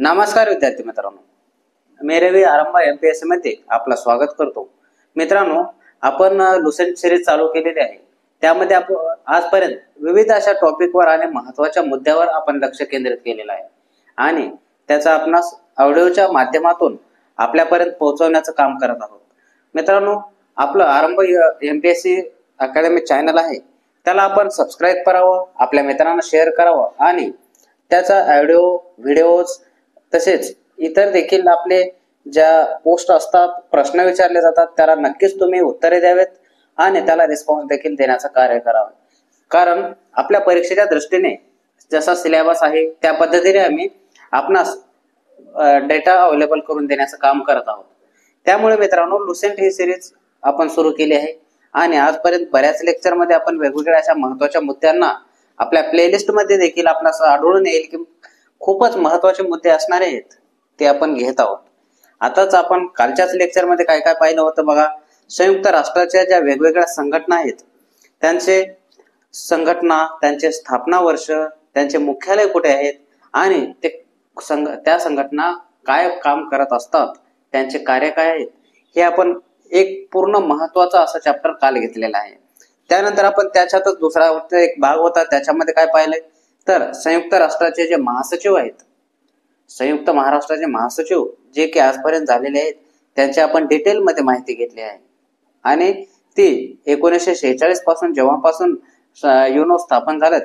नमस्कार विद्यार्थी मित्रांनो, मी रवी आरंभ MPSC मध्ये आपलं स्वागत करतो। मित्रांनो, आपण लुसेंट सिरीज चालू केलेली आहे। त्यामध्ये आपण आजपर्यंत विविध अशा टॉपिकवर आणि महत्त्वाच्या मुद्द्यावर आपण लक्ष केंद्रित केलेलं आहे आणि त्याचा आपणास ऑडिओच्या माध्यमातून आपल्यापर्यंत पोहोचवण्याचं काम करत आहोत। मित्रांनो, आपलं आरंभ MPSC अकॅडमी चॅनल आहे, त्याला आपण सबस्क्राइब करावं, आपल्या मित्रांना शेअर करावं आणि त्याचा ऑडिओ व्हिडिओज तसेच इतर देखील आपले ज्या पोस्ट असतात, प्रश्न विचारले जातात, त्याला नक्कीच तुम्ही उत्तरे द्यावेत आणि त्याला रिस्पॉन्स देखील देण्याचं कार्य करावं। कारण आपल्या परीक्षेच्या दृष्टीने जसा सिलेबस आहे त्या पद्धतीने आम्ही आपणास डेटा अवेलेबल करून देण्याचं काम करत आहोत। त्यामुळे मित्रांनो, लुसेंट ही सिरीज आपण सुरू केली आहे आणि आजपर्यंत बऱ्याच लेक्चरमध्ये आपण वेगवेगळ्या अशा महत्त्वाच्या मुद्द्यांना आपल्या प्लेलिस्ट मध्ये देखील आपणास आढळून येईल की खूपच महत्त्वाचे मुद्दे असणारे आहेत, ते आपण घेत आहोत। आताच आपण कालच्याच लेक्चर मध्ये काय काय पाहिलं होतं बघा। संयुक्त राष्ट्राच्या ज्या वेगवेगळ्या संघटना आहेत, त्यांचे संघटना, त्यांचे स्थापना वर्ष, त्यांचे मुख्यालय कुठे आहेत आणि त्या संघटना काय काम करत असतात, त्यांचे कार्य काय आहेत, हे आपण एक पूर्ण महत्त्वाचा असा चॅप्टर काल घेतलेला आहे। त्यानंतर आपण त्याच्यातच दुसरा एक भाग होता, त्याच्यामध्ये काय पाहिलंय तर संयुक्त राष्ट्राचे जे महासचिव आहेत, संयुक्त महाराष्ट्राचे महासचिव जे की आजपर्यंत झालेले आहेत, त्यांची आपण डिटेल मध्ये माहिती घेतली आहे आणि ती 1946 पासून जेव्हापासून युनो स्थापन झालं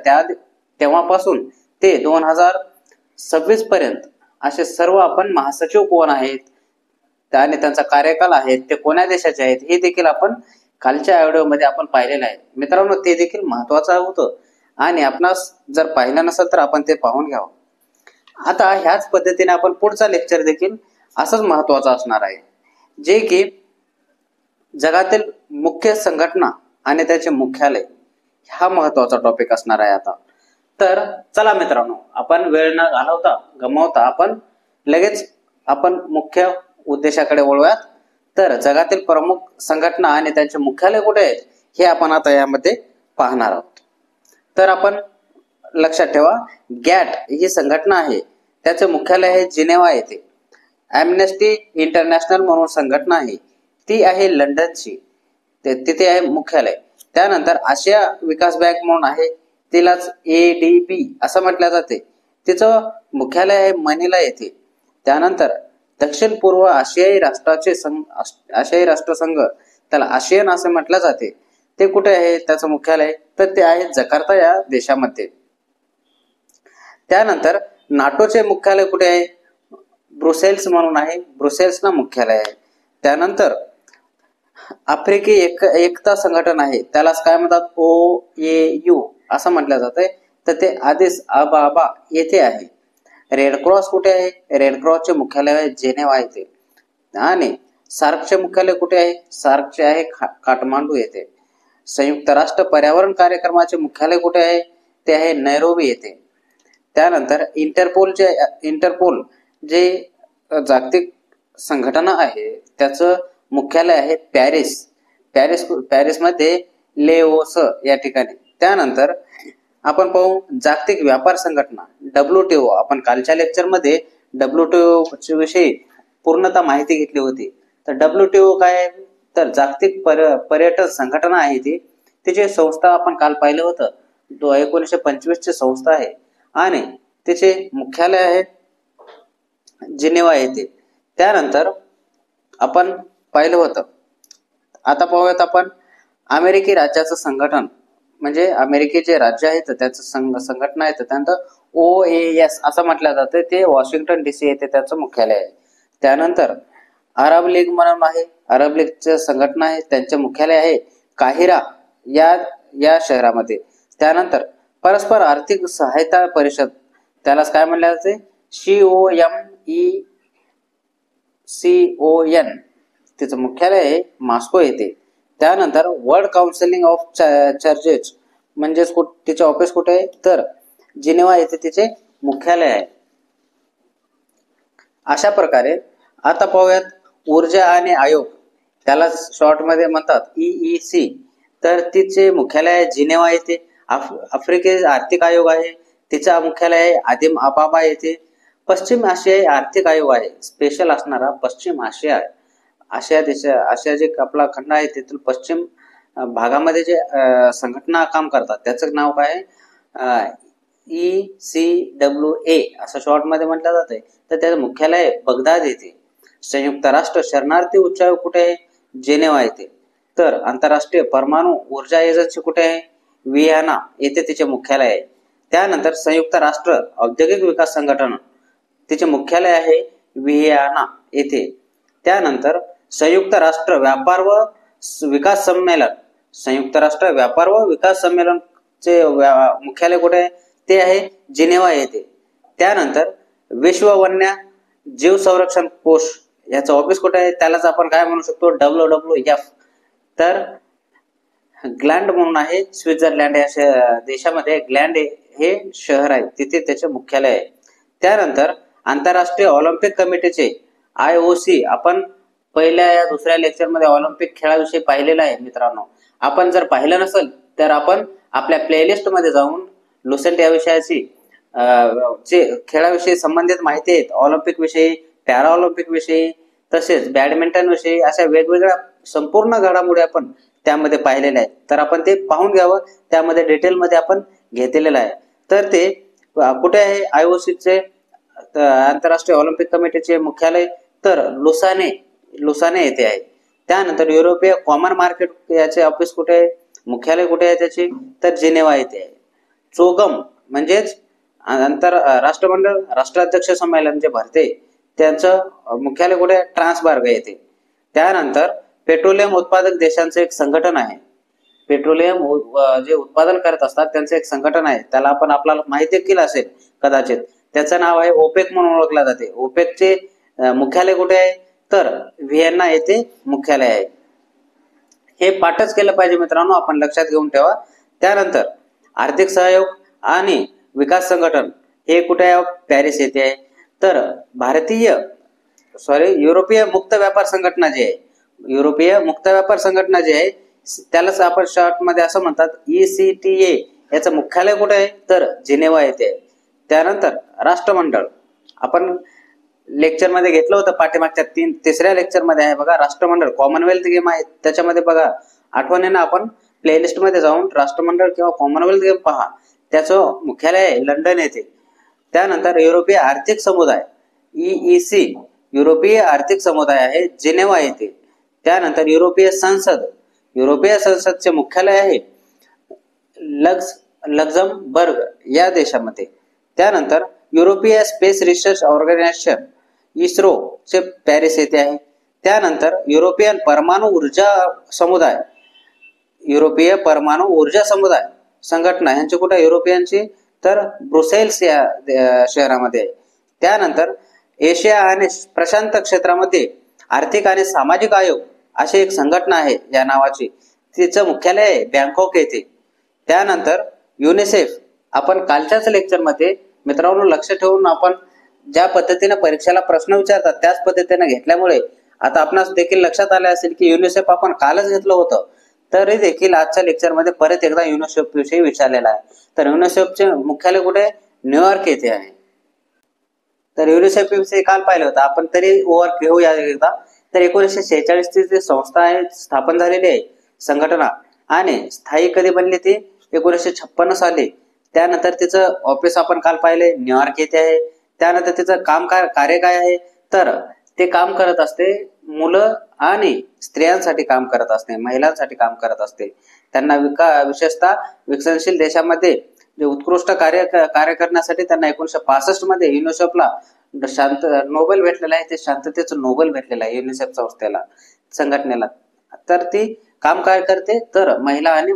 तेव्हापासून ते 2026 पर्यंत असे सर्व आपण महासचिव कोण आहेत आणि त्यांचा कार्यकाल आहे ते कोण्या देशाचे आहेत हे देखील आपण कालच्या व्हिडिओमध्ये आपण पाहिलेलं आहे। मित्रांनो, ते देखील महत्त्वाचं होतं आणि आपणास जर पाहिलं नसेल तर आपण ते पाहून घ्यावं। आता ह्याच पद्धतीने आपण पुढचा लेक्चर देखील असंच महत्त्वाचा असणार आहे, जे की जगातील मुख्य संघटना आणि त्याचे मुख्यालय, हा महत्त्वाचा टॉपिक असणार आहे। आता तर चला मित्रांनो, आपण वेळ न गमावता आपण लगेच आपण मुख्य उद्देशाकडे वळूयात। तर जगातील प्रमुख संघटना आणि त्यांचे मुख्यालय कुठे आहेत हे आपण आता यामध्ये पाहणार आहोत। तर आपण लक्षात ठेवा, गॅट ही संघटना आहे, त्याचे मुख्यालय आहे जिनेवा येथे। ॲम्नेस्टी इंटरनॅशनल म्हणून संघटना आहे, ती आहे लंडनची, तिथे आहे मुख्यालय। त्यानंतर आशिया विकास बँक म्हणून आहे, तिलाच ADB असं म्हटलं जाते, तिचं मुख्यालय आहे मनिला येथे। त्यानंतर दक्षिण पूर्व आशियाई राष्ट्रसंघ, त्याला आशियन असं म्हटलं जाते, ते कुठे आहे त्याचं मुख्यालय तर ते आहे जकार्ता या देशामध्ये। त्यानंतर नाटोचे मुख्यालय कुठे आहे, ब्रुसेल्स म्हणून आहे, ब्रुसेल्सला मुख्यालय आहे। त्यानंतर आफ्रिकी एकता संघटन आहे, त्यालाच काय म्हणतात OAU असं म्हटलं जातंय, तर ते आदिस अबाबा येथे आहे। रेड क्रॉस कुठे आहे, रेड क्रॉसचे मुख्यालय आहे जेनेवा येथे। आणि सार्कचे मुख्यालय कुठे आहे, सार्कचे आहे काठमांडू येथे। संयुक्त राष्ट्र पर्यावरण कार्यक्रमाचे मुख्यालय कुठे आहे, ते आहे नैरोबी येथे। त्यानंतर इंटरपोल जे जागतिक संघटना आहे, त्याचं मुख्यालय आहे पॅरिस मध्ये लेओस या ठिकाणी। त्यानंतर आपण पाहू जागतिक व्यापार संघटना WTO। आपण कालच्या लेक्चर मध्ये WTO विषयी पूर्णतः माहिती घेतली होती। तर WTO काय आहे तर जागतिक पर्यटन संघटना आहे, तिचे संस्था आपण काल पाहिलं होतं, 1925 ची संस्था आहे आणि तिचे मुख्यालय आहे जिनेवा येथे। त्यानंतर आपण पाहिलं होतं, आता पाहूयात आपण अमेरिकी राज्याचं संघटन, म्हणजे अमेरिकेचे राज्य आहेत त्याचं संघटना आहे, त्यानंतर OAS असं म्हटलं जातं, ते वॉशिंग्टन DC येथे त्याचं मुख्यालय आहे। त्यानंतर अरब लीग म्हणून आहे, अरब लीगचे संघटना आहे, त्यांचे मुख्यालय आहे काहिरा या शहरामध्ये। त्यानंतर परस्पर आर्थिक सहायता परिषद, त्यालाच काय म्हणले जाते COMECON, तिचं मुख्यालय आहे मॉस्को येथे। त्यानंतर वर्ल्ड काउन्सिलिंग ऑफ चर्चेस, म्हणजे तिचे ऑफिस कुठे आहे तर जिनेवा येथे तिचे मुख्यालय आहे। अशा प्रकारे आता पाहूयात ऊर्जा आणि आयोग, त्याला शॉर्ट मध्ये म्हणतात EEC, तर तिचे मुख्यालय आहे जिनेवा येथे। आफ्रिकेचा आर्थिक आयोग आहे, तिचा मुख्यालय आहे आदिम अबाबा येथे। पश्चिम आशियाई आर्थिक आयोग आहे, स्पेशल असणारा पश्चिम आशिया जे आपला खंड आहे तेथील पश्चिम भागामध्ये जे संघटना काम करतात त्याचं नाव काय आहे, ECWA असं शॉर्ट मध्ये म्हटलं जाते. तर त्याचं मुख्यालय बगदाद येथे. संयुक्त राष्ट्र शरणार्थी उच्चायोग कुठे आहे, जेनेवा येथे. तर आंतरराष्ट्रीय परमाणु ऊर्जा एजन्सी कुठे आहे, व्हिएना येथे तिचे मुख्यालय आहे. त्यानंतर संयुक्त राष्ट्र औद्योगिक विकास संघटना तिचे मुख्यालय आहे व्हिएना येथे. त्यानंतर संयुक्त राष्ट्र व्यापार व विकास संमेलन, संयुक्त राष्ट्र व्यापार व विकास संमेलन चे मुख्यालय कुठे आहे, ते आहे जिनेवा येथे. त्यानंतर विश्व वन्य जीव संरक्षण कोष याचं ऑफिस कुठे आहे, त्यालाच आपण काय म्हणू शकतो, WWF. तर ग्लँड म्हणून आहे, स्वित्झर्लंड या देशामध्ये ग्लँड हे शहर आहे, तिथे त्याचे मुख्यालय आहे. त्यानंतर आंतरराष्ट्रीय ऑलिम्पिक कमिटीचे IOC, आपण पहिल्या या दुसऱ्या लेक्चरमध्ये ऑलिम्पिक खेळाविषयी पाहिलेलं आहे मित्रांनो. आपण जर पाहिलं नसेल तर आपण आपल्या प्लेलिस्ट मध्ये जाऊन लुसेंट या विषयाची जे खेळाविषयी संबंधित माहिती आहेत, ऑलिम्पिक विषयी, पॅरा ऑलिम्पिक विषयी, तसेच बॅडमिंटन विषयी, अशा वेगवेगळ्या संपूर्ण घडामोडी आपण त्यामध्ये पाहिलेल्या आहेत. तर आपण ते पाहून घ्यावं, त्यामध्ये डिटेलमध्ये आपण घेतलेलं आहे. तर ते कुठे आहे, IOCचे आंतरराष्ट्रीय ऑलिम्पिक कमिटीचे मुख्यालय तर लुसाने येथे आहे. त्यानंतर युरोपीय कॉमन मार्केट याचे ऑफिस कुठे आहे, मुख्यालय कुठे आहे त्याचे, तर जिनेवा येथे आहे. चोगम म्हणजेच राष्ट्रमंडळ राष्ट्राध्यक्ष संमेलन जे भरते त्यांचं मुख्यालय कुठे, ट्रान्सबार्ग येथे. त्यानंतर पेट्रोलियम उत्पादक देशांचं एक संघटन आहे, पेट्रोलियम जे उत्पादन करत असतात त्यांचं एक संघटन आहे, त्याला आपल्याला माहिती देखील असेल कदाचित, त्याचं नाव आहे ओपेक म्हणून ओळखला जाते. ओपेकचे मुख्यालय कुठे आहे, तर व्हिएना येथे मुख्यालय आहे. हे पाठच केलं पाहिजे मित्रांनो, आपण लक्षात घेऊन ठेवा. त्यानंतर आर्थिक सहयोग आणि विकास संघटन हे कुठे आहे, पॅरिस येथे आहे. तर युरोपीय मुक्त व्यापार संघटना जी आहे, युरोपीय मुक्त व्यापार संघटना जी आहे त्यालाच आपण शॉर्ट मध्ये असं म्हणतात ECTA, याचं मुख्यालय कुठे आहे, तर जिनेवा येथे आहे. त्यानंतर राष्ट्रमंडळ आपण लेक्चर मध्ये घेतलं होतं, पाठीमागच्या तिसऱ्या लेक्चर मध्ये आहे बघा, राष्ट्रमंडळ कॉमनवेल्थ गेम आहे, त्याच्यामध्ये बघा आठवणीनं आपण प्लेलिस्ट मध्ये जाऊन राष्ट्रमंडळ किंवा कॉमनवेल्थ गेम पहा, त्याचं मुख्यालय आहे लंडन येथे. त्यानंतर युरोपीय आर्थिक समुदाय EEC, युरोपीय आर्थिक समुदाय आहे जिनेवा येथे. त्यानंतर युरोपीय संसदचे मुख्यालय आहे लक्झमबर्ग या देशामध्ये. त्यानंतर युरोपीय स्पेस रिसर्च ऑर्गनायझेशन इस्रो चे पॅरिस येथे आहे. त्यानंतर युरोपियन परमाणु ऊर्जा समुदाय संघटना यांची कुठे, युरोपियनची, तर ब्रुसेल्स या शहरामध्ये आहे. त्यानंतर एशिया आणि प्रशांत क्षेत्रामध्ये आर्थिक आणि सामाजिक आयोग अशी एक संघटना आहे या नावाची, तिचं मुख्यालय आहे बँकॉक येथे. त्यानंतर युनिसेफ, आपण कालच्याच लेक्चरमध्ये मित्रांनो लक्ष ठेवून आपण ज्या पद्धतीने परीक्षेला प्रश्न विचारतात त्याच पद्धतीने घेतल्यामुळे आता आपणास देखील लक्षात आले असेल की युनिसेफ आपण कालच घेतलं होतं, तरी देखील आजच्या लेक्चरमध्ये परत एकदा युनिसेफ विषयी विचारलेला आहे. तर युनिसेफचे मुख्यालय कुठे, न्यूयॉर्क येथे आहे. तर युनिसेफ विषयी काल पाहिलं होतं आपण, तरी ओव्हर घेऊया एकदा. तर 1946 ची संस्था आहे, स्थापन झालेली आहे संघटना, आणि स्थायी कधी बनली ती 1956 साली. त्यानंतर तिचं ऑफिस आपण काल पाहिले न्यूयॉर्क येथे आहे. त्यानंतर तिचं कार्य काय आहे, तर ते काम करत असते मुलं आणि स्त्रियांसाठी काम करत असते, महिलांसाठी काम करत असते. त्यांना विशेषतः विकसनशील देशामध्ये जे उत्कृष्ट कार्य करण्यासाठी त्यांना 1965 मध्ये युनिसेफला नोबेल भेटलेला आहे, ते शांततेचं नोबेल भेटलेलं आहे युनिसेफ संस्थेला, संघटनेला. तर ती काम काय करते, तर महिला आणि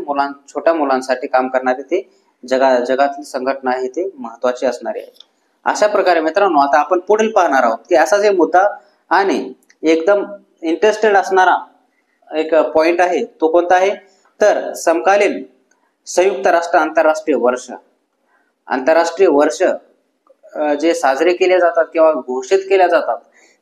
छोट्या मुलांसाठी काम करणारी ती जगातली संघटना आहे, ती महत्वाची असणारी आहे. अशा प्रकारे मित्रांनो आता आपण पुढील पाहणार आहोत की असा जे मुद्दा आणि एकदम इंटरेस्टेड असणारा एक पॉइंट आहे तो कोणता आहे, तर समकालीन संयुक्त राष्ट्र आंतरराष्ट्रीय वर्ष जे साजरे केले जातात किंवा घोषित केल्या जातात,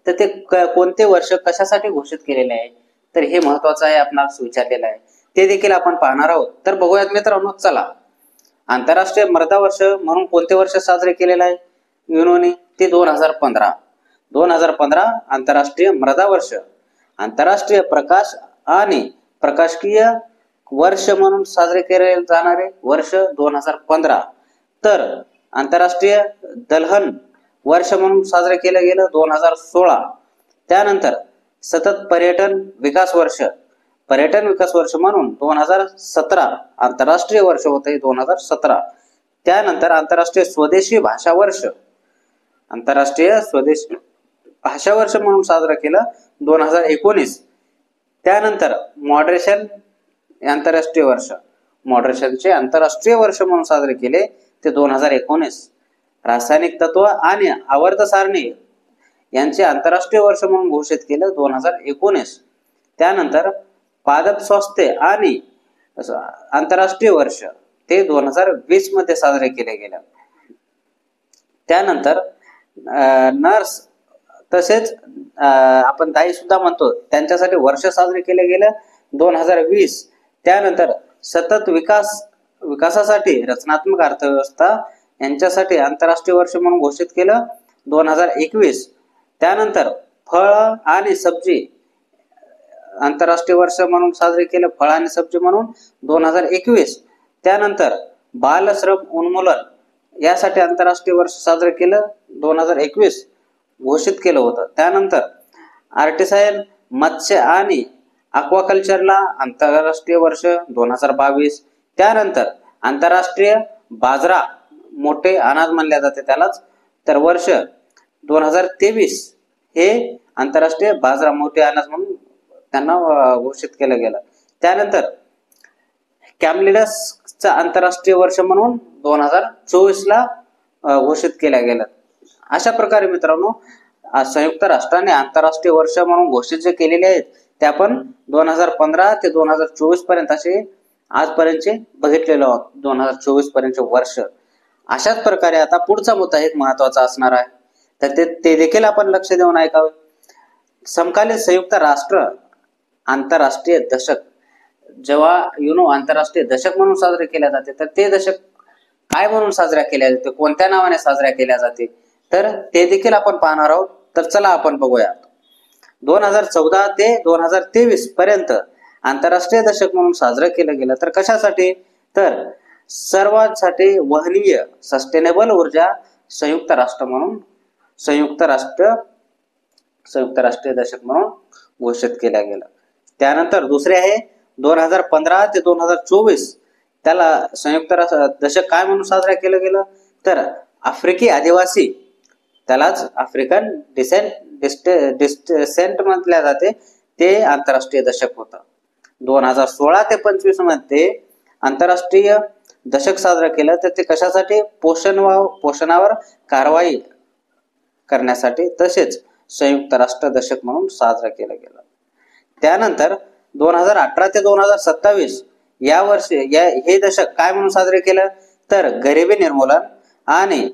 तर ते कोणते वर्ष कशासाठी घोषित केलेले आहे, तर हे महत्वाचं आहे, आपणास विचारलेलं आहे, ते देखील आपण पाहणार आहोत. तर बघूयात मित्रांनो, चला. आंतरराष्ट्रीय मर्दा वर्ष म्हणून कोणते वर्ष साजरे केलेलं आहे युनोने, ते 2015. 2015 आंतरराष्ट्रीय मृदा वर्ष, आंतरराष्ट्रीय प्रकाश आणि प्रकाशकीय वर्ष म्हणून साजरे केले जाणारे वर्ष 2015. तर आंतरराष्ट्रीय दलहन वर्ष म्हणून साजरे केले गेलं 2016. त्यानंतर सतत पर्यटन विकास वर्ष, पर्यटन विकास वर्ष म्हणून 2017 आंतरराष्ट्रीय वर्ष होते 2017. त्यानंतर आंतरराष्ट्रीय स्वदेशी भाषा वर्ष, आंतरराष्ट्रीय स्वदेशी भाषा वर्ष म्हणून साजरा केलं 2019. त्यानंतर मॉडरेशन आंतरराष्ट्रीय वर्ष, मॉडरेशनचे आंतरराष्ट्रीय वर्ष म्हणून साजरे केले ते 2019. रासायनिक तत्व आणि आवर्त सारणी यांचे आंतरराष्ट्रीय वर्ष म्हणून घोषित केलं 2019. त्यानंतर पादप स्वास्थ्य आणि आंतरराष्ट्रीय वर्ष ते 2020 मध्ये साजरे केले गेले. त्यानंतर नर्स तसेच आपण दाई सुद्धा म्हणतो त्यांच्यासाठी वर्ष साजरे केले गेले 2020. त्यानंतर सतत विकासासाठी रचनात्मक अर्थव्यवस्था यांच्यासाठी आंतरराष्ट्रीय वर्ष म्हणून घोषित केलं 2021. त्यानंतर फळ आणि सब्जी आंतरराष्ट्रीय वर्ष म्हणून साजरे केले, फळ आणि सब्जी म्हणून 2021. त्यानंतर बालश्रम उन्मूलन यासाठी आंतरराष्ट्रीय वर्ष साजरे केलं 2021 घोषित केलं होतं. त्यानंतर आर्टिसायन मत्स्य आणि अक्वाकल्चरला आंतरराष्ट्रीय वर्ष 2022. त्यानंतर आंतरराष्ट्रीय बाजरा मोठे अनाज मानले जाते त्यालाच, तर वर्ष 2023 हे आंतरराष्ट्रीय बाजरा मोठे अनाज म्हणून त्यांना घोषित केलं गेलं. त्यानंतर कॅमलिडसचा आंतरराष्ट्रीय वर्ष म्हणून 2024 ला घोषित केल्या गेलं. अशा प्रकारे मित्रांनो संयुक्त राष्ट्राने आंतरराष्ट्रीय वर्ष म्हणून घोषित जे केलेले आहेत ते आपण 2015 ते 2024 पर्यंत असे आजपर्यंतचे बघितलेलो आहोत. 2024 पर्यंतचे वर्ष. अशाच प्रकारे आता पुढचा मुद्दा एक महत्वाचा असणार आहे, तर ते देखील आपण लक्ष देऊन ऐकावे. समकालीन संयुक्त राष्ट्र आंतरराष्ट्रीय दशक जेव्हा आंतरराष्ट्रीय दशक म्हणून साजरे केले जाते, तर ते दशक काय म्हणून साजरा केल्या जाते, कोणत्या नावाने साजरा केल्या जाते, तर ते देखील आपण पाहणार आहोत. तर चला आपण बघूया. 2014 ते 2023 पर्यंत आंतरराष्ट्रीय दशक म्हणून साजरं केलं गेलं. तर कशासाठी, तर सर्वांसाठी वहनीय सस्टेनेबल ऊर्जा संयुक्त राष्ट्रीय दशक म्हणून घोषित केल्या गेलं. त्यानंतर दुसरे आहे 2015 ते 2024 त्याला संयुक्त राष्ट्र दशक काय म्हणून साजरा केलं गेलं, तर आफ्रिकी आदिवासी त्यालाच आफ्रिकन डिसेंट म्हटल्या जाते ते आंतरराष्ट्रीय दशक होतं. 2016 ते 25 मध्ये आंतरराष्ट्रीय दशक साजरा केलं, तर ते कशासाठी, पोषणावर कारवाई करण्यासाठी तसेच संयुक्त राष्ट्र दशक म्हणून साजरा केलं गेलं. त्यानंतर 2018 ते 2027 या वर्षी हे दशक काय म्हणून साजरे केलं, तर गरिबी निर्मूलन आणि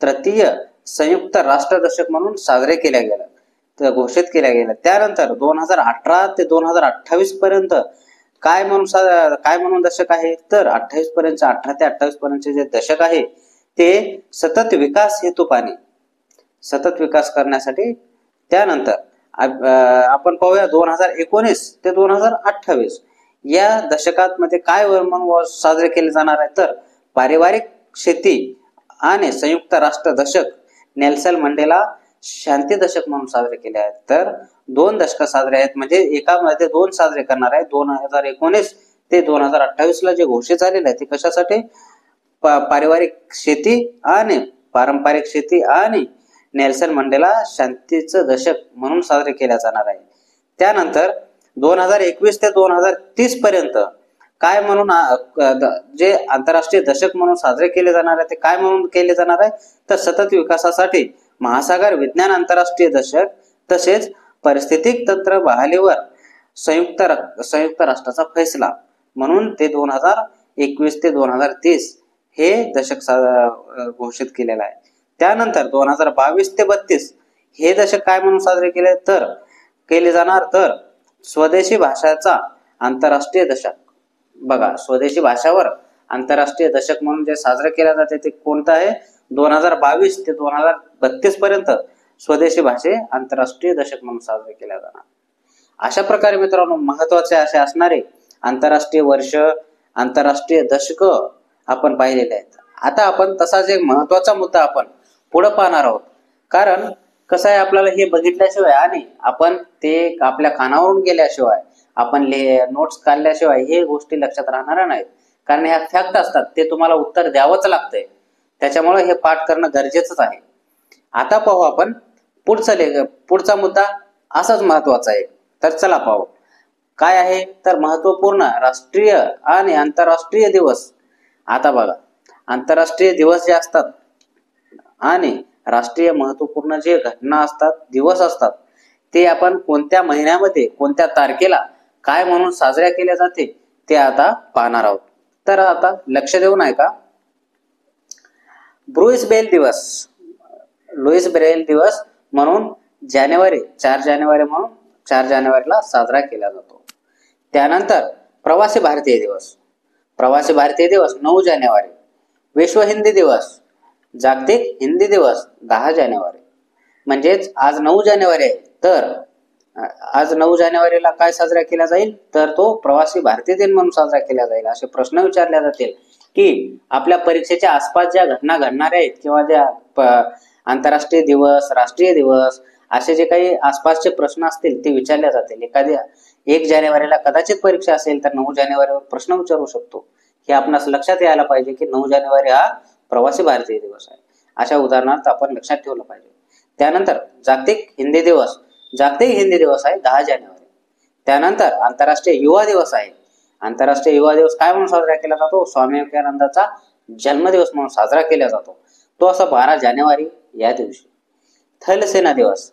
तृतीय संयुक्त राष्ट्र दशक म्हणून साजरे केल्या गेलं, तर घोषित केल्या गेलं. त्यानंतर 2018 ते 2028 पर्यंत काय म्हणून दशक आहे, तर 18 ते 28 पर्यंतचे जे दशक आहे ते सतत विकास करण्यासाठी. त्यानंतर आपण पाहूया 2019 ते 2028 या दशकात मध्ये काय म्हणून साजरे केले जाणार आहे, तर पारिवारिक शेती आणि संयुक्त राष्ट्र दशक, नेल्सन मंडेला शांती दशक म्हणून साजरे केले आहेत. तर 2 दशक साजरे आहेत, म्हणजे एकामध्ये 2 साजरे करणार आहे. 2019 ते 2028 ला जे घोषित झालेलं आहे ते कशासाठी, पारिवारिक शेती आणि पारंपरिक शेती आणि नेल्सन मंडेला शांतीचं दशक म्हणून साजरे केले जाणार आहे. त्यानंतर 2021 ते 2030 पर्यंत काय म्हणून जे आंतरराष्ट्रीय दशक म्हणून साजरे केले जाणार आहे ते काय म्हणून केले जाणार आहे, तर सतत विकासासाठी महासागर विज्ञान आंतरराष्ट्रीय दशक तसेच पारिस्थितिक तंत्र बहालीवर संयुक्त राष्ट्राचा फैसला म्हणून ते 2021 ते 2030 हे दशक घोषित केलेलं आहे. त्यानंतर 2022 ते 32 हे दशक काय म्हणून साजरे केले जाणार, तर स्वदेशी भाषाचा आंतरराष्ट्रीय दशक. बघा, स्वदेशी भाषावर आंतरराष्ट्रीय दशक म्हणून जे साजरे केले जाते ते कोणतं आहे, 2022 ते 2032 पर्यंत स्वदेशी भाषे आंतरराष्ट्रीय दशक म्हणून साजरे केले जाणार. अशा प्रकारे मित्रांनो महत्वाचे असे असणारे आंतरराष्ट्रीय वर्ष, आंतरराष्ट्रीय दशक आपण पाहिलेले आहेत. आता आपण तसाच एक महत्वाचा मुद्दा आपण पुढे पाहणार आहोत. कारण कसं आहे, आपल्याला हे बघितल्याशिवाय आणि आपण ते आपल्या कानावरून गेल्याशिवाय, आपण नोट्स काढल्याशिवाय हे गोष्टी लक्षात राहणार नाहीत. कारण ह्या फॅक्ट असतात, ते तुम्हाला उत्तर द्यावंच लागतंय. त्याच्यामुळे हे पाठ करणं गरजेचंच आहे. आता पाहू आपण पुढचा मुद्दा असाच महत्वाचा आहे. तर चला पाहू काय आहे. तर महत्वपूर्ण राष्ट्रीय आणि आंतरराष्ट्रीय दिवस. आता बघा, आंतरराष्ट्रीय दिवस जे असतात आणि राष्ट्रीय महत्वपूर्ण जे घटना असतात, दिवस असतात, ते आपण कोणत्या महिन्यामध्ये कोणत्या तारखेला काय म्हणून साजऱ्या केल्या जाते ते आता पाहणार आहोत. तर आता लक्ष देऊन ऐका. ब्रुईस बेल दिवस, लुईस ब्रेल दिवस म्हणून 4 जानेवारी म्हणून 4 जानेवारीला साजरा केला जातो. त्यानंतर प्रवासी भारतीय दिवस. प्रवासी भारतीय दिवस 9 जानेवारी. विश्व हिंदी दिवस, जागतिक हिंदी दिवस 10 जानेवारी. म्हणजेच आज 9 जानेवारी आहे, तर आज 9 जानेवारीला काय साजरा केला जाईल, तर तो प्रवासी भारतीय दिन म्हणून साजरा केला जाईल. असे प्रश्न विचारले जातील की आपल्या परीक्षेच्या आसपास ज्या घटना घडणाऱ्या आहेत किंवा ज्या आंतरराष्ट्रीय दिवस, राष्ट्रीय दिवस असे जे काही आसपासचे प्रश्न असतील ते विचारले जातील. एखाद्या 1 जानेवारीला कदाचित परीक्षा असेल तर 9 जानेवारीवर प्रश्न विचारू शकतो. हे आपणास लक्षात यायला पाहिजे की 9 जानेवारी हा प्रवासी भारतीय दिवस आहे. अशा उदाहरणार्थ आपण लक्षात ठेवलं पाहिजे. त्यानंतर जागतिक हिंदी दिवस. जागतिक हिंदी दिवस आहे 10 जानेवारी. त्यानंतर आंतरराष्ट्रीय युवा दिवस आहे. आंतरराष्ट्रीय युवा दिवस काय म्हणून साजरा केला जातो? स्वामी विवेकानंदाचा जन्मदिवस म्हणून साजरा केला जातो. तो असा 12 जानेवारी या दिवशी. थल सेना दिवस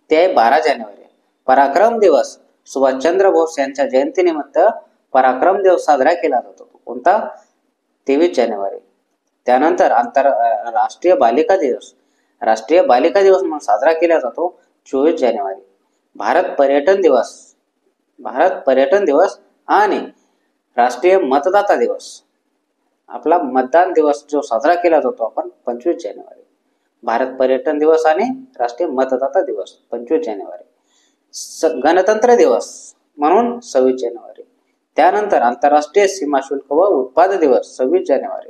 ते आहे 12 जानेवारी. पराक्रम दिवस, सुभाषचंद्र बोस यांच्या जयंतीनिमित्त पराक्रम दिवस साजरा केला जातो. कोणता? 23 जानेवारी. त्यानंतर राष्ट्रीय बालिका दिवस. राष्ट्रीय बालिका दिवस म्हणून साजरा केला जातो 24 जानेवारी. भारत पर्यटन दिवस. भारत पर्यटन दिवस आणि राष्ट्रीय मतदाता दिवस. आपला मतदान दिवस जो साजरा केला जातो आपण 25 जानेवारी. भारत पर्यटन दिवस आणि राष्ट्रीय मतदाता दिवस 25 जानेवारी. गणतंत्र दिवस म्हणून 26 जानेवारी. त्यानंतर आंतरराष्ट्रीय सीमा शुल्क व उत्पाद दिवस 26 जानेवारी.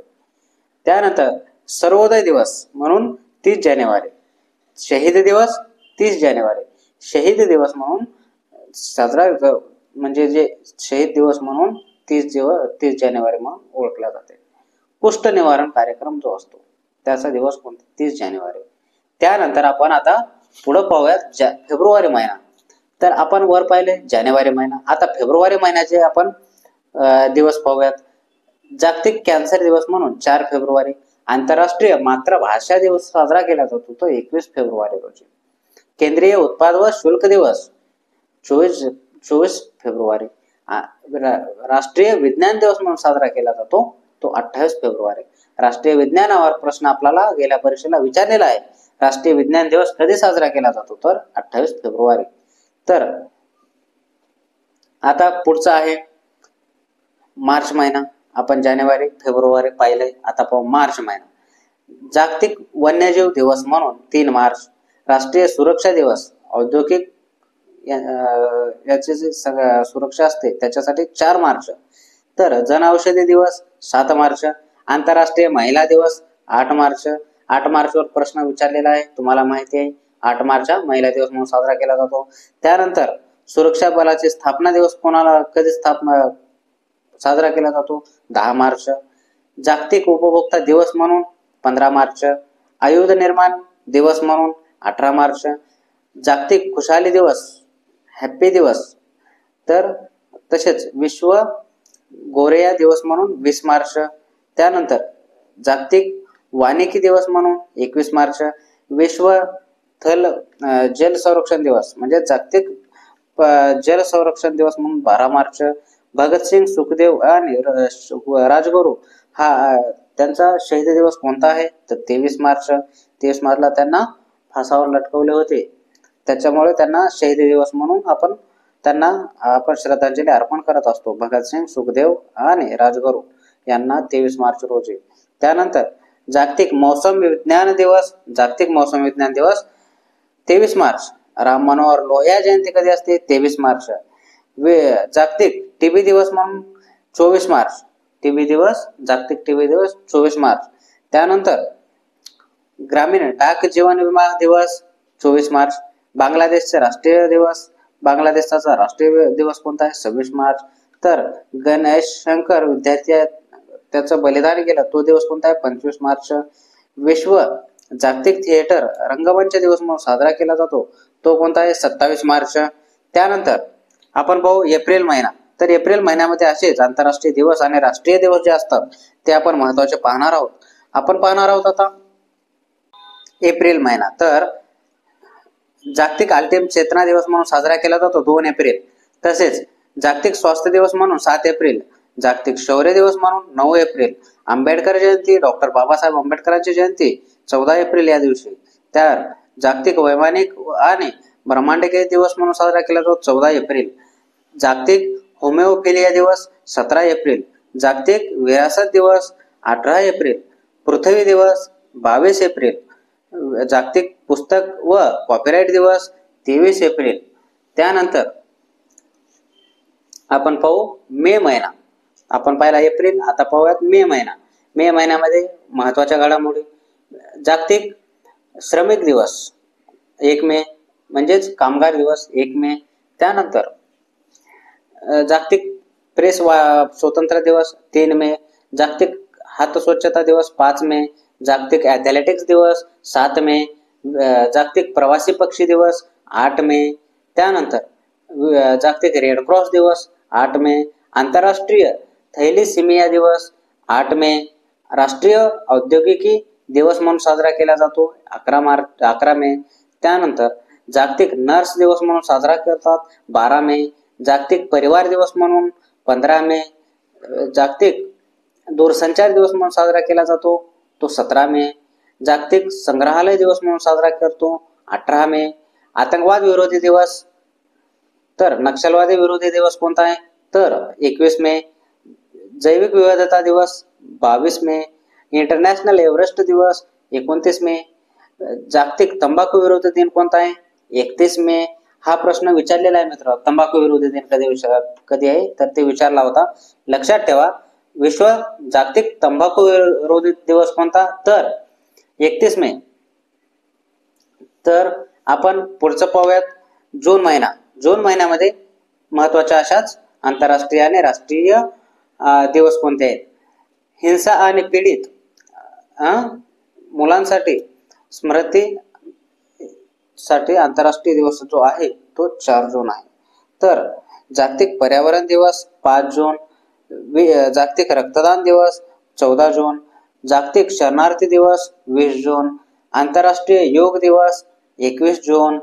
त्यानंतर सर्वोदय दिवस म्हणून 30 जानेवारी. शहीद दिवस 30 जानेवारी. शहीद दिवस म्हणून साजरा म्हणजे जे शहीद दिवस म्हणून 30 जानेवारी म्हणून ओळखला जाते. कुष्ठ निवारण कार्यक्रम जो असतो त्याचा दिवस कोणता? 30 जानेवारी. त्यानंतर आपण आता पुढे पाहूयात फेब्रुवारी महिना. तर आपण वर पाहिले जानेवारी महिना. आता फेब्रुवारी महिन्याचे आपण दिवस पाहूयात. जागतिक कॅन्सर दिवस म्हणून 4 फेब्रुवारी. आंतरराष्ट्रीय मातृभाषा दिवस साजरा केला जातो तो 21 फेब्रुवारी रोजी. केंद्रीय उत्पाद व शुल्क दिवस 24 फेब्रुवारी. राष्ट्रीय विज्ञान दिवस म्हणून साजरा केला जातो तो 28 फेब्रुवारी. राष्ट्रीय विज्ञानावर प्रश्न आपल्याला गेल्या परीक्षेला विचारलेला आहे. राष्ट्रीय विज्ञान दिवस कधी साजरा केला जातो? तर 28 फेब्रुवारी. तर आता पुढचा आहे मार्च महिना. आपण जानेवारी फेब्रुवारी पाहिले, आता पाहू मार्च महिना. जागतिक वन्यजीव दिवस म्हणून 3 मार्च. राष्ट्रीय सुरक्षा दिवस, औद्योगिक याची जी सुरक्षा असते त्याच्यासाठी 4 मार्च. तर जन औषधी दिवस 7 मार्च. आंतरराष्ट्रीय महिला दिवस 8 मार्च. 8 मार्चवर प्रश्न विचारलेला आहे, तुम्हाला माहिती आहे. 8 मार्च हा महिला दिवस म्हणून साजरा केला जातो. त्यानंतर सुरक्षा बलाची स्थापना दिवस कोणाला कधी साजरा केला जातो? 10 मार्च. जागतिक उपभोक्ता दिवस म्हणून 15 मार्च. आयुध निर्माण दिवस म्हणून 18 मार्च. जागतिक खुशाली दिवस, हॅपी दिवस, तर तसेच विश्व गोरेया दिवस म्हणून 20 मार्च. त्यानंतर जागतिक वानिकी दिवस म्हणून 21 मार्च. विश्व जल संरक्षण दिवस म्हणजे जागतिक जल संरक्षण दिवस म्हणून 12 मार्च. भगतसिंग, सुखदेव आणि राजगुरू हा त्यांचा शहीद दिवस कोणता आहे? तर 23 मार्च. 23 मार्चला त्यांना फासावर लटकवले होते, त्याच्यामुळे त्यांना शहीद दिवस म्हणून आपण श्रद्धांजली अर्पण करत असतो. भगतसिंग, सुखदेव आणि राजगुरू यांना 23 मार्च रोजी. त्यानंतर जागतिक मौसम विज्ञान दिवस, जागतिक मौसम विज्ञान दिवस 23 मार्च. राम मनोहर लोहिया जयंती कधी असते? 23 मार्च. जागतिक टीबी दिवस म्हणून 24 मार्च. टीबी दिवस, जागतिक टीबी दिवस 24 मार्च. त्यानंतर ग्रामीण डाक जीवन विमा दिवस 24 मार्च. बांगलादेशचा राष्ट्रीय दिवस, बांगलादेशचा राष्ट्रीय दिवस कोणता आहे? 26 मार्च. तर गणेश शंकर विद्यार्थी त्याचं बलिदान केलं तो दिवस कोणता आहे? 25 मार्च. विश्व जागतिक थिएटर रंगमंच दिवस म्हणून साजरा केला जातो तो कोणता आहे? 27 मार्च. त्यानंतर आपण पाहू एप्रिल महिना. तर एप्रिल महिन्यामध्ये असेच आंतरराष्ट्रीय दिवस आणि राष्ट्रीय दिवस जे असतात ते आपण महत्वाचे पाहणार आहोत. आपण पाहणार आहोत आता एप्रिल महिना. तर जागतिक अल्टिम चेतना दिवस म्हणून साजरा केला जातो 2 एप्रिल. तसेच जागतिक स्वास्थ्य दिवस म्हणून 7 एप्रिल. जागतिक शौर्य दिवस म्हणून 9 एप्रिल. आंबेडकर जयंती, डॉक्टर बाबासाहेब आंबेडकरांची जयंती 14 एप्रिल या दिवशी. तर जागतिक वैमानिक आणि ब्रह्मांडकीय दिवस म्हणून साजरा केला जातो 14 एप्रिल. जागतिक होमिओफिलिया दिवस 17 एप्रिल. जागतिक विरासत दिवस 18 एप्रिल. पृथ्वी दिवस 22 एप्रिल. जागतिक पुस्तक व कॉपीराइट दिवस 23 एप्रिल. त्यानंतर आपण पाहू मे महिना. आपण पाहिला एप्रिल, आता पाहूयात मे महिना. मे महिन्यामध्ये महत्वाच्या घडामोडी. जागतिक श्रमिक दिवस 1 मे म्हणजेच कामगार दिवस 1 मे. त्यानंतर जागतिक प्रेस स्वतंत्र दिवस 3 मे. जागतिक हात स्वच्छता दिवस 5 मे. जागतिक ॲथलेटिक्स दिवस 7 मे. जागतिक प्रवासी पक्षी दिवस 8 मे. त्यानंतर जागतिक रेड क्रॉस दिवस 8 मे. आंतरराष्ट्रीय थैलीसिमिया दिवस 8 मे. राष्ट्रीय औद्योगिकी दिवस म्हणून साजरा केला जातो 11 मे. त्यानंतर जागतिक नर्स दिवस म्हणून साजरा करतात 12 मे. जागतिक परिवार दिवस म्हणून 15 मे. जागतिक दूरसंचार दिवस म्हणून साजरा केला जातो तो 17 मे. जागतिक संग्रहालय दिवस म्हणून साजरा करतो 18 मे. आतंकवाद विरोधी दिवस, तर नक्षलवादी विरोधी दिवस कोणता आहे? तर 21 मे. जैविक विविधता दिवस 22 मे. इंटरनॅशनल एव्हरेस्ट दिवस 29 मे. जागतिक तंबाखू विरोधी दिन कोणता आहे? 31 मे. हा प्रश्न विचारलेला आहे मित्र, तंबाखू विरोधी दिन कधी आहे? तर ते विचारला होता. लक्षात ठेवा, विश्व जागतिक तंबाखू विरोधी दिवस कोणता? तर 31 मे. तर आपण पुढचं पाहूयात जून महिना. जून महिन्यामध्ये महत्वाच्या अशाच आंतरराष्ट्रीय आणि राष्ट्रीय दिवस कोणते आहेत? हिंसा आणि पीडित मुलांसाठी स्मृती साठी आंतरराष्ट्रीय दिवस जो आहे तो 4 जून आहे. तर जागतिक पर्यावरण दिवस 5 जून. जागतिक रक्तदान दिवस 14 जून. जागतिक शरणार्थी दिवस 20 जून. आंतरराष्ट्रीय योग दिवस 21 जून.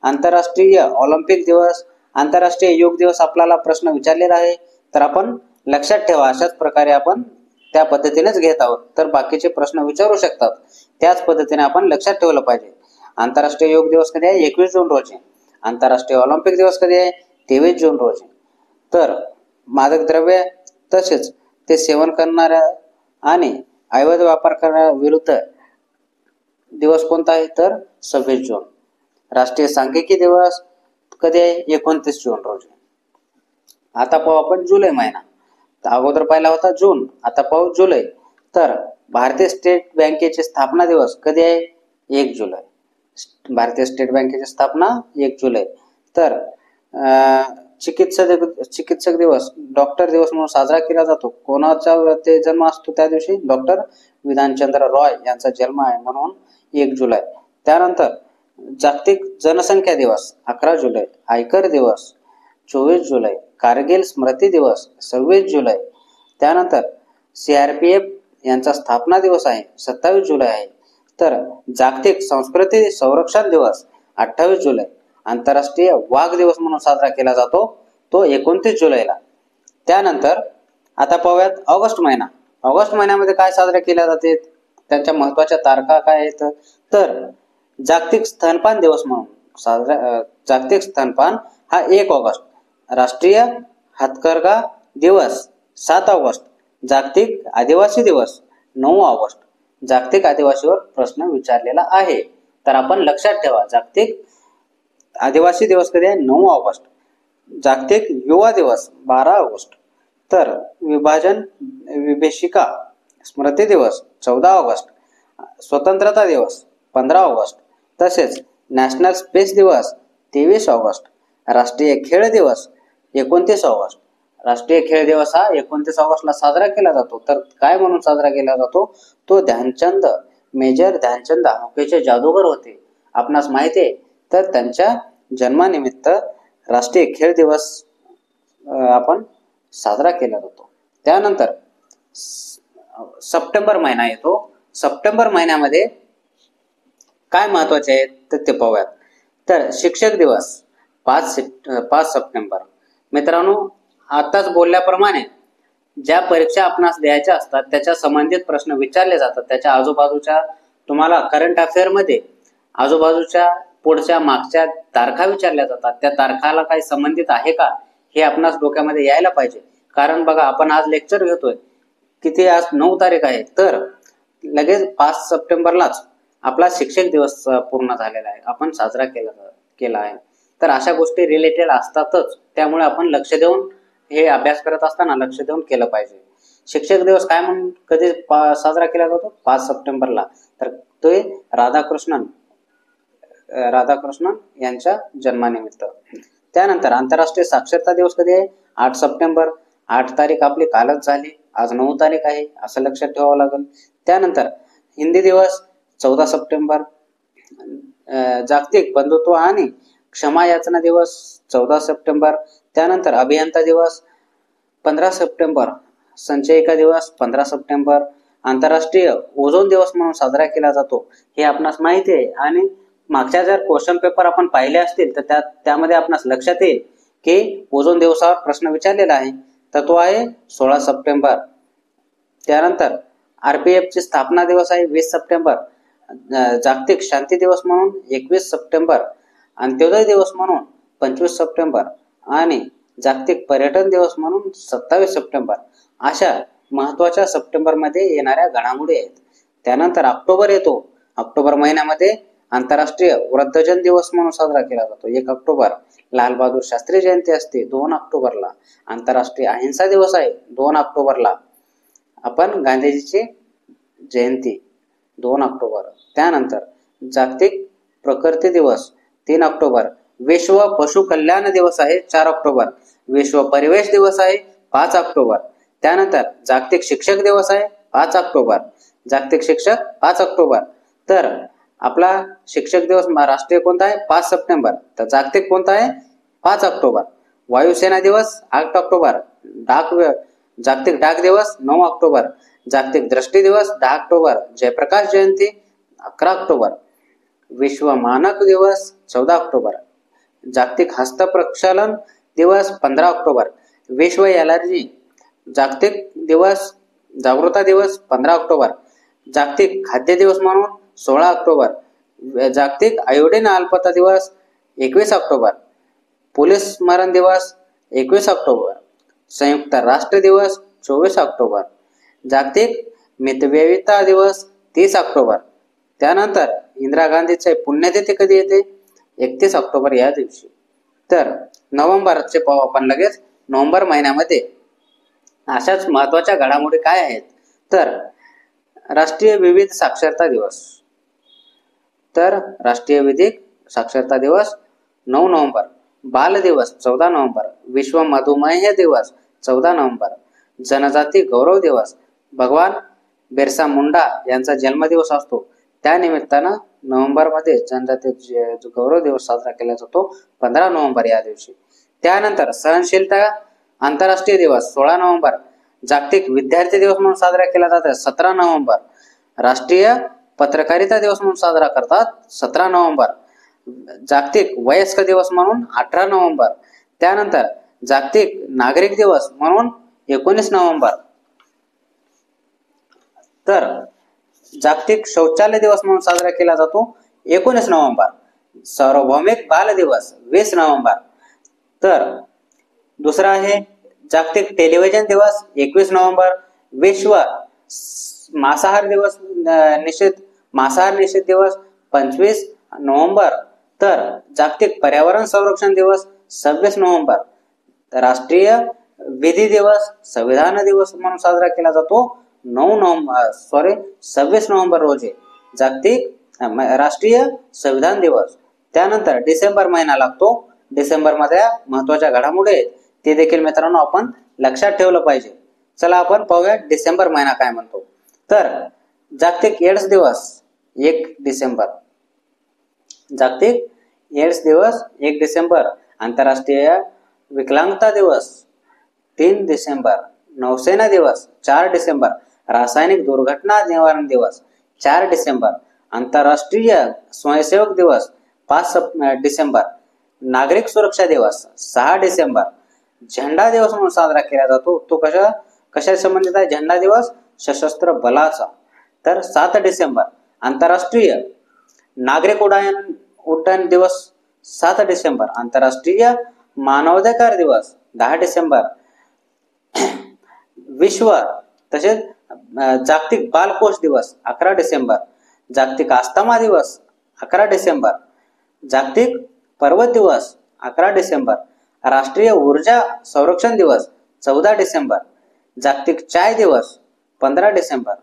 आंतरराष्ट्रीय ऑलिम्पिक दिवस. आंतरराष्ट्रीय योग दिवस आपल्याला प्रश्न विचारलेला आहे, तर आपण लक्षात ठेवा अशाच प्रकारे आपण त्या पद्धतीनेच घेत आहोत. तर बाकीचे प्रश्न विचारू शकतात, त्याच पद्धतीने आपण लक्षात ठेवलं पाहिजे. आंतरराष्ट्रीय योग दिवस कधी आहे? 21 जून रोजी. आंतरराष्ट्रीय ऑलिम्पिक दिवस कधी आहे? 23 जून रोजी. तर मादक द्रव्य तसेच ते सेवन करणाऱ्या आणि अवैध व्यापार करणाऱ्या विरुद्ध दिवस कोणता आहे? तर 26 जून. राष्ट्रीय सांख्यिकी दिवस कधी आहे? 29 जून रोजी. आता पाहू आपण जुलै महिना. अगोदर पाहिला होता जून, आता पाहू जुलै. तर भारतीय स्टेट बँकेची स्थापना दिवस कधी आहे? 1 जुलै. भारतीय स्टेट बँकेची स्थापना 1 जुलै. तर चिकित्सक दिवस, डॉक्टर दिवस म्हणून साजरा केला जातो. कोणाचा ते जन्म असतो त्या दिवशी? डॉक्टर विधानचंद्र रॉय यांचा जन्म आहे म्हणून 1 जुलै. त्यानंतर जागतिक जनसंख्या दिवस 11 जुलै. आयकर दिवस 24 जुलै. कारगिल स्मृती दिवस 26 जुलै. त्यानंतर CRPF यांचा स्थापना दिवस आहे 27 जुलै आहे. तर जागतिक संस्कृती संरक्षण दिवस 28 जुलै. आंतरराष्ट्रीय वाघ दिवस म्हणून साजरा केला जातो तो 29 जुलैला. त्यानंतर आता पाहूयात ऑगस्ट महिना. ऑगस्ट महिन्यामध्ये काय साजरे केले जाते, त्यांच्या महत्वाच्या तारखा काय आहेत? तर जागतिक स्तनपान दिवस म्हणून साजरा, जागतिक स्तनपान हा 1 ऑगस्ट. राष्ट्रीय हातकरघा दिवस 7 ऑगस्ट. जागतिक आदिवासी दिवस 9 ऑगस्ट. जागतिक आदिवासीवर प्रश्न विचारलेला आहे. तर आपण लक्षात ठेवा, जागतिक आदिवासी दिवस कधी आहे? 9 ऑगस्ट. जागतिक युवा दिवस 12 ऑगस्ट. तर विभीषिका स्मृती दिवस 14 ऑगस्ट. स्वतंत्रता दिवस 15 ऑगस्ट. तसेच नॅशनल स्पेस दिवस 23 ऑगस्ट. राष्ट्रीय खेळ दिवस 29 ऑगस्ट. राष्ट्रीय खेळ दिवस हा 29 ऑगस्टला साजरा केला जातो. तर काय म्हणून साजरा केला जातो? तो ध्यानचंद, मेजर ध्यानचंद हॉकीचे जादूगर होते, आपणास माहिती आहे. तर त्यांच्या जन्मानिमित्त राष्ट्रीय खेळ दिवस आपण साजरा केला जातो. त्यानंतर सप्टेंबर महिना येतो. सप्टेंबर महिन्यामध्ये काय महत्वाचे आहे तर ते पाहूयात. तर शिक्षक दिवस 5 सप्टेंबर. मित्रांनो, आताच बोलल्याप्रमाणे ज्या परीक्षा आपणास द्यायच्या असतात त्याच्या संबंधित प्रश्न विचारले जातात. त्याच्या आजूबाजूच्या तुम्हाला करंट अफेअर मध्ये आजूबाजूच्या पुढच्या मागच्या तारखा विचारल्या जातात. त्या तारखाला काही संबंधित आहे का हे आपणास डोक्यामध्ये यायला पाहिजे. कारण बघा, आपण आज लेक्चर घेतोय, किती आज 9 तारीख आहे, तर लगेच 5 सप्टेंबरलाच आपला शिक्षक दिवस पूर्ण झालेला आहे, आपण साजरा केला आहे. तर अशा गोष्टी रिलेटेड असतातच, त्यामुळे आपण लक्ष देऊन हे अभ्यास करत असताना लक्ष देऊन केलं पाहिजे. शिक्षक दिवस काय म्हणून कधी साजरा केला जातो? 5 सप्टेंबरला. तर ते राधाकृष्णन यांच्या जन्मानिमित्त. त्यानंतर आंतरराष्ट्रीय साक्षरता दिवस कधी आहे? 8 सप्टेंबर. 8 तारीख आपली कालच झाली, आज 9 तारीख आहे, असं लक्षात ठेवावं लागेल. त्यानंतर हिंदी दिवस 14 सप्टेंबर. जागतिक बंधुत्व आणि क्षमा याचना दिवस 14 सप्टेंबर. त्यानंतर अभियंता दिवस 15 सप्टेंबर. संचयिका दिवस 15 सप्टेंबर. आंतरराष्ट्रीय ओझोन दिवस म्हणून साजरा केला जातो, हे आपणास माहिती आहे. आणि मागच्या जर क्वेश्चन पेपर आपण पाहिले असतील तर त्यामध्ये आपणास लक्षात येईल की ओझोन दिवसावर प्रश्न विचारलेला आहे, तर तो आहे 16 सप्टेंबर. त्यानंतर RPF ची स्थापना दिवस आहे 20 सप्टेंबर. जागतिक शांती दिवस म्हणून 21 सप्टेंबर. अंत्योदय दिवस म्हणून 25 सप्टेंबर आणि जागतिक पर्यटन दिवस म्हणून 27 सप्टेंबर. अशा महत्वाच्या सप्टेंबर मध्ये येणाऱ्या घडामोडी आहेत. त्यानंतर ऑक्टोबर येतो. ऑक्टोबर महिन्यामध्ये आंतरराष्ट्रीय वृद्धजन दिवस म्हणून साजरा केला जातो 1 ऑक्टोबर. लाल बहादूर शास्त्री जयंती असते 2 ऑक्टोबरला. आंतरराष्ट्रीय अहिंसा दिवस आहे 2 ऑक्टोबरला. आपण गांधीजीची जयंती 2 ऑक्टोबर. त्यानंतर जागतिक प्रकृती दिवस 3 ऑक्टोबर. विश्व पशु कल्याण दिवस आहे 4 ऑक्टोबर. विश्व परिवेश दिवस आहे 5 ऑक्टोबर. त्यानंतर जागतिक शिक्षक दिवस आहे 5 ऑक्टोबर. जागतिक शिक्षक 5 ऑक्टोबर. तर आपला शिक्षक दिवस राष्ट्रीय कोणता आहे? 5 सप्टेंबर. तर जागतिक कोणता आहे? 5 ऑक्टोबर. वायुसेना दिवस 8 ऑक्टोबर. जागतिक डाक दिवस 9 ऑक्टोबर. जागतिक दृष्टी दिवस 10 ऑक्टोबर. जयप्रकाश जयंती 11 ऑक्टोबर. विश्व मानक दिवस 14 ऑक्टोबर. जागतिक हस्त प्रक्षालन दिवस 15 ऑक्टोबर. विश्व एलर्जी जागतिक दिवस जागृता दिवस 15 ऑक्टोबर. जागतिक खाद्य दिवस म्हणून 16 ऑक्टोबर. जागतिक आयोडीन अल्पता दिवस 21 ऑक्टोबर. पोलीस स्मरण दिवस 21 ऑक्टोबर. संयुक्त राष्ट्र दिवस 24 ऑक्टोबर. जागतिक मितव्ययिता दिवस 30 ऑक्टोबर. त्यानंतर इंदिरा गांधीचे पुण्यतिथी कधी येते? 31 ऑक्टोबर या दिवशी. तर नोव्हेंबरचे पाहू आपण लगेच. नोव्हेंबर महिन्यामध्ये अशाच महत्वाच्या घडामोडी काय आहेत? तर राष्ट्रीय विविध साक्षरता दिवस. तर राष्ट्रीय विधिक साक्षरता दिवस 9 नोव्हेंबर. बाल दिवस 14 नोव्हेंबर. विश्व मधुमेह दिवस 14 नोव्हेंबर. जनजाती गौरव दिवस भगवान बिरसा मुंडा यांचा जन्मदिवस असतो, त्या निमित्तानं नोव्हेंबरमध्ये जनजाती गौरव दिवस साजरा केला जातो 15 नोव्हेंबर या दिवशी. त्यानंतर सहनशीलता आंतरराष्ट्रीय दिवस 16 नोव्हेंबर. जागतिक विद्यार्थी दिवस म्हणून साजरा केला जातो 17 नोव्हेंबर. राष्ट्रीय पत्रकारिता दिवस म्हणून साजरा करतात 17 नोव्हेंबर. जागतिक वयस्क दिवस म्हणून 18 नोव्हेंबर. त्यानंतर जागतिक नागरिक दिवस म्हणून 19 नोव्हेंबर. तर जागतिक शौचालय दिवस म्हणून साजरा केला जातो 19 नोव्हेंबर. सार्वभौमिक बाल दिवस 20 नोव्हेंबर. तर दुसरा आहे जागतिक टेलिव्हिजन दिवस 21 नोव्हेंबर. विश्व मांसाहार दिवस निषेध मांसाहार निषेध दिवस 25 नोव्हेंबर, तर जागतिक पर्यावरण संरक्षण दिवस 26 नोव्हेंबर, राष्ट्रीय विधी दिवस संविधान दिवस म्हणून साजरा केला जातो 26 नोव्हेंबर रोजी जागतिक राष्ट्रीय संविधान दिवस. त्यानंतर डिसेंबर महिना लागतो. डिसेंबर मध्ये महत्वाच्या घडामोडी आहेत ते देखील मित्रांनो आपण लक्षात ठेवलं पाहिजे. चला आपण पाहूया डिसेंबर महिना काय म्हणतो. तर जागतिक एड्स दिवस 1 डिसेंबर, जागतिक एड्स दिवस 1 डिसेंबर, आंतरराष्ट्रीय विकलांगता दिवस 3 डिसेंबर, नौसेना दिवस 4 डिसेंबर, रासायनिक दुर्घटना निवारण दिवस 4 डिसेंबर, आंतरराष्ट्रीय स्वयंसेवक दिवस 5 डिसेंबर, नागरिक सुरक्षा दिवस 6 डिसेंबर, झेंडा दिवस म्हणून साजरा केला जातो. तो कशा संबंधित आहे? झेंडा दिवस सशस्त्र बलाचा. तर 7 डिसेंबर, आंतरराष्ट्रीय नागरिक उड्डाण दिवस 7 डिसेंबर, आंतरराष्ट्रीय मानवाधिकार दिवस 10 डिसेंबर, विश्व तसेच जागतिक बालकोश दिवस 11 डिसेंबर, जागतिक अस्थमा दिवस 11 डिसेंबर, जागतिक पर्वत दिवस 11 डिसेंबर, राष्ट्रीय ऊर्जा संरक्षण दिवस 14 डिसेंबर, जागतिक चाय दिवस 15 डिसेंबर,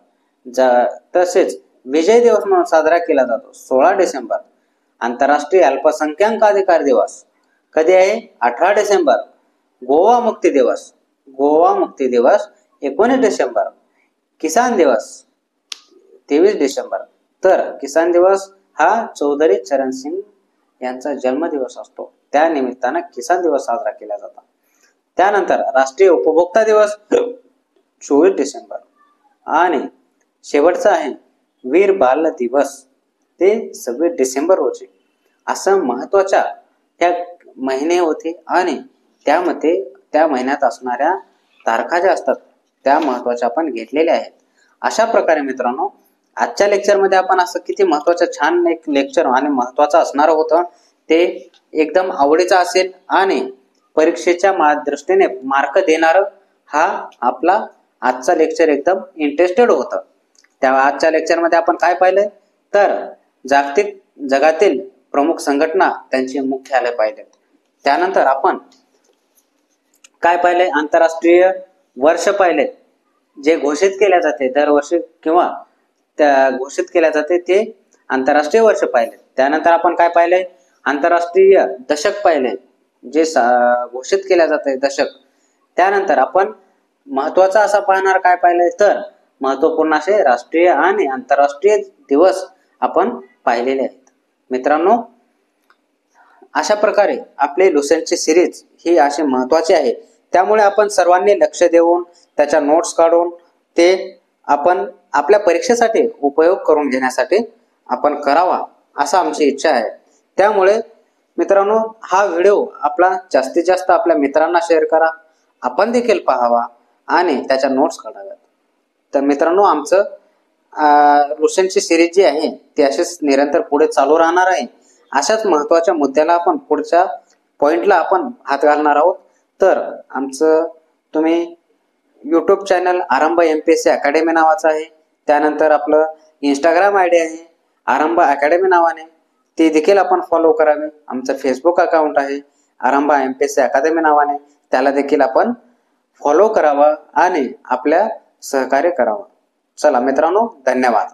तसेच विजय दिवस म्हणून साजरा केला जातो 16 डिसेंबर, आंतरराष्ट्रीय अल्पसंख्याक अधिकार दिवस कधी आहे? 18 डिसेंबर, गोवा मुक्ती दिवस 19 डिसेंबर, किसान दिवस 23 डिसेंबर. तर किसान दिवस हा चौधरी चरण सिंग यांचा जन्मदिवस असतो. त्या निमित्तानं किसान दिवस साजरा केला जातो. त्यानंतर राष्ट्रीय उपभोक्ता दिवस 24 डिसेंबर आणि शेवटचा आहे वीर बाल दिवस ते 26 डिसेंबर रोजी. असं महत्वाच्या त्या महिने होते आणि त्यामध्ये त्या महिन्यात असणाऱ्या तारखा ज्या असतात त्या महत्वाच्या आपण घेतलेल्या आहेत. अशा प्रकारे मित्रांनो आजच्या लेक्चरमध्ये आपण असं किती महत्वाचं छान एक लेक्चर आणि महत्वाचं असणार होतं ते एकदम आवडीचं असेल आणि परीक्षेच्या दृष्टीने मार्क देणार हा आपला आजचा लेक्चर एकदम इंटरेस्टेड होतं. त्या आजच्या लेक्चरमध्ये आपण काय पाहिलंय तर जगातील प्रमुख संघटना त्यांचे मुख्यालय पाहिले. त्यानंतर आपण काय पाहिले? आंतरराष्ट्रीय वर्ष पाहिले जे घोषित केल्या जाते दरवर्षी किंवा घोषित केल्या जाते ते आंतरराष्ट्रीय वर्ष पाहिले. त्यानंतर आपण काय पाहिले? आंतरराष्ट्रीय दशक पाहिले जे घोषित केल्या जाते दशक. त्यानंतर आपण महत्वाचा असा पाहणार काय पाहिले तर महत्वपूर्ण असे राष्ट्रीय आणि आंतरराष्ट्रीय दिवस आपण पाहिलेले आहेत. मित्रांनो अशा प्रकारे आपले लुसेंटची सिरीज ही अशी महत्वाची आहे. त्यामुळे आपण सर्वांनी लक्ष देऊन त्याच्या नोट्स काढून ते आपण आपल्या परीक्षेसाठी उपयोग करून घेण्यासाठी आपण करावा असा आमची इच्छा आहे. त्यामुळे मित्रांनो हा व्हिडिओ आपला जास्तीत जास्त आपल्या मित्रांना शेअर करा, आपण देखील पाहावा आणि त्याच्या नोट्स काढाव्यात. तर मित्रांनो आमचं लुसेंटची सिरीज जी आहे ती अशीच निरंतर पुढे चालू राहणार आहे. अशाच महत्वाच्या मुद्द्याला आपण पुढच्या पॉइंटला आपण हात घालणार आहोत. तर आमचं तुम्ही यूट्यूब चॅनल आरंभ MPSC अकॅडमी नावाचं आहे. त्यानंतर आपलं इंस्टाग्राम ID आहे आरंभ अकॅडमी नावाने, ते देखील आपण फॉलो करावे. आमचं फेसबुक अकाउंट आहे आरंभ MPSC अकादमी नावाने, त्याला देखील आपण फॉलो करावा आणि आपल्या सहकार्य करावं. चला मित्रांनो धन्यवाद.